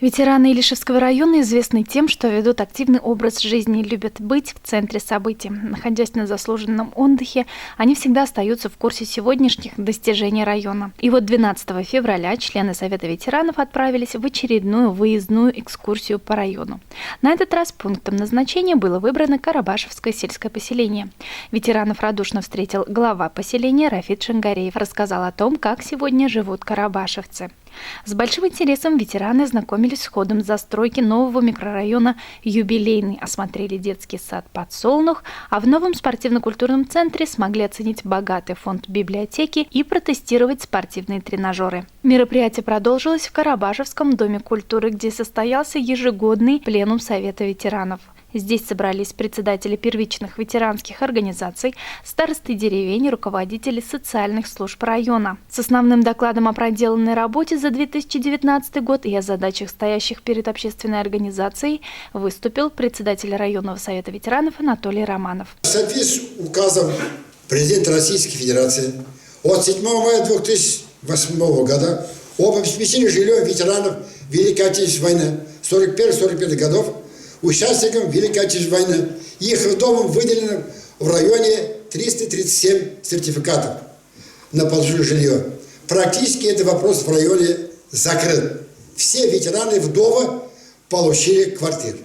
Ветераны Илишевского района известны тем, что ведут активный образ жизни и любят быть в центре событий. Находясь на заслуженном отдыхе, они всегда остаются в курсе сегодняшних достижений района. И вот 12 февраля члены Совета ветеранов отправились в очередную выездную экскурсию по району. На этот раз пунктом назначения было выбрано Карабашевское сельское поселение. Ветеранов радушно встретил глава поселения Рафит Шангареев. Рассказал о том, как сегодня живут карабашевцы. С большим интересом ветераны знакомились с ходом застройки нового микрорайона «Юбилейный», осмотрели детский сад «Подсолнух», а в новом спортивно-культурном центре смогли оценить богатый фонд библиотеки и протестировать спортивные тренажеры. Мероприятие продолжилось в Карабашевском доме культуры, где состоялся ежегодный пленум Совета ветеранов. Здесь собрались председатели первичных ветеранских организаций, старосты деревень и руководители социальных служб района. С основным докладом о проделанной работе за 2019 год и о задачах, стоящих перед общественной организацией, выступил председатель районного совета ветеранов Анатолий Романов. В соответствии с указом президента Российской Федерации от 7 мая 2008 года об обеспечении жильем ветеранов Великой Отечественной войны 41-45 годов, участникам Великой Отечественной войны. Их домом выделено в районе 337 сертификатов на пожилое жилье. Практически этот вопрос в районе закрыт. Все ветераны вдовы получили квартиры.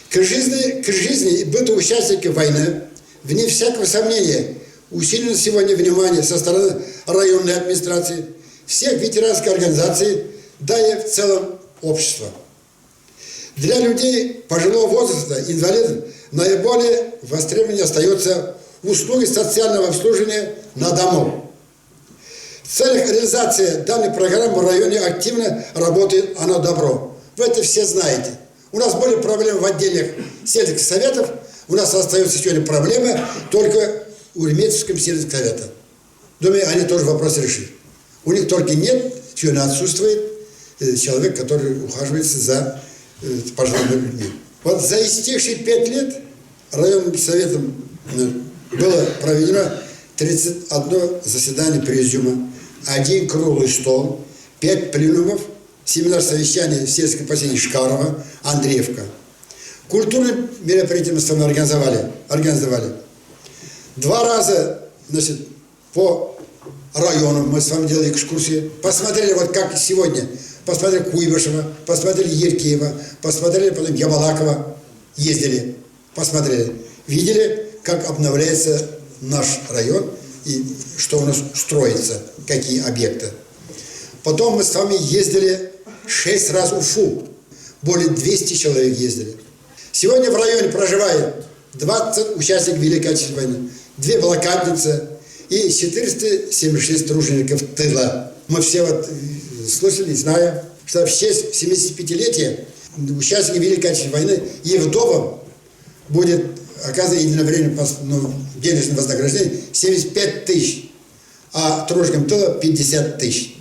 К жизни и быту участников войны, вне всякого сомнения, усилено сегодня внимание со стороны районной администрации, всех ветеранских организаций, да и в целом общества. Для людей пожилого возраста, инвалидов, наиболее востребованной остается услуги социального обслуживания на дому. В целях реализации данной программы в районе активно работает «Оно добро». Вы это все знаете. У нас были проблемы в отдельных сельских советах, у нас остаются сегодня проблемы только у Ремесленского сельского совета. Думаю, они тоже вопрос решили. У них только нет, сегодня отсутствует человек, который ухаживается за пожилыми людьми. Вот за истекшие 5 лет районным советом было проведено 31 заседание президиума, 1 круглый стол, 5 пленумов, семинар совещания в сельском поселении Шкарова, Андреевка. Культурные мероприятия мы с вами организовали. 2 раза, значит, по району мы с вами делали экскурсии, посмотрели, вот как сегодня. Посмотрели Куйбышева, посмотрели Еркеева, посмотрели потом Ябалакова, ездили, посмотрели. Видели, как обновляется наш район и что у нас строится, какие объекты. Потом мы с вами ездили 6 раз в Уфу, более 200 человек ездили. Сегодня в районе проживает 20 участников Великой Отечественной войны, 2 блокадницы и 476 тружеников тыла. Мы все вот слышали, знаем, что в честь 75-летия участники Великой Отечественной войны и вдовам будет оказано единовременно денежное вознаграждение 75 тысяч, а труженикам тыла 50 тысяч.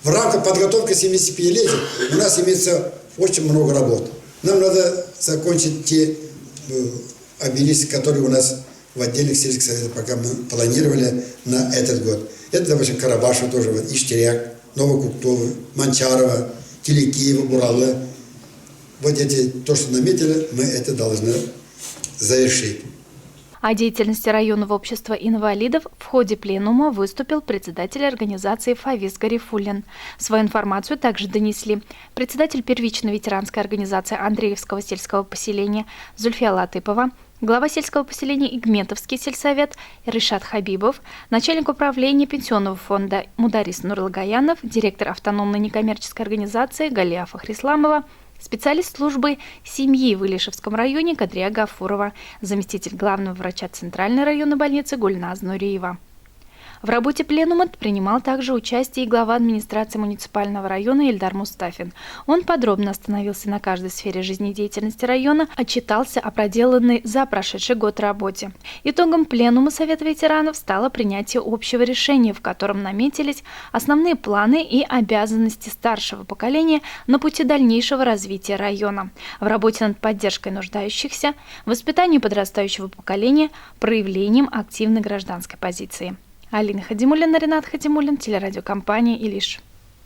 В рамках подготовки 75-летия у нас имеется очень много работ. Нам надо закончить те обелиски, которые у нас в отдельных сельских советах, пока мы планировали на этот год. Это, допустим, Карабашев тоже, вот, Иштиряк, Новокуктово, Манчарова, Телекиева, Буралы. Вот эти, то, что наметили, мы это должны завершить. О деятельности районного общества инвалидов в ходе пленума выступил председатель организации Фавис Гарифуллин. Свою информацию также донесли председатель первичной ветеранской организации Андреевского сельского поселения Зульфия Латыпова, глава сельского поселения Игметовский сельсовет Ришат Хабибов, начальник управления пенсионного фонда Мударис Нурлагаянов, директор автономной некоммерческой организации Галия Фахрисламова, специалист службы семьи в Илишевском районе Кадрия Гафурова, заместитель главного врача Центральной районной больницы Гульназ Нуриева. В работе пленума принимал также участие и глава администрации муниципального района Ильдар Мустафин. Он подробно остановился на каждой сфере жизнедеятельности района, отчитался о проделанной за прошедший год работе. Итогом пленума Совета ветеранов стало принятие общего решения, в котором наметились основные планы и обязанности старшего поколения на пути дальнейшего развития района. В работе над поддержкой нуждающихся, воспитанием подрастающего поколения, проявлением активной гражданской позиции. Алина Хадимуллина, Ренат Хадимуллин, телерадиокомпания «Илиш».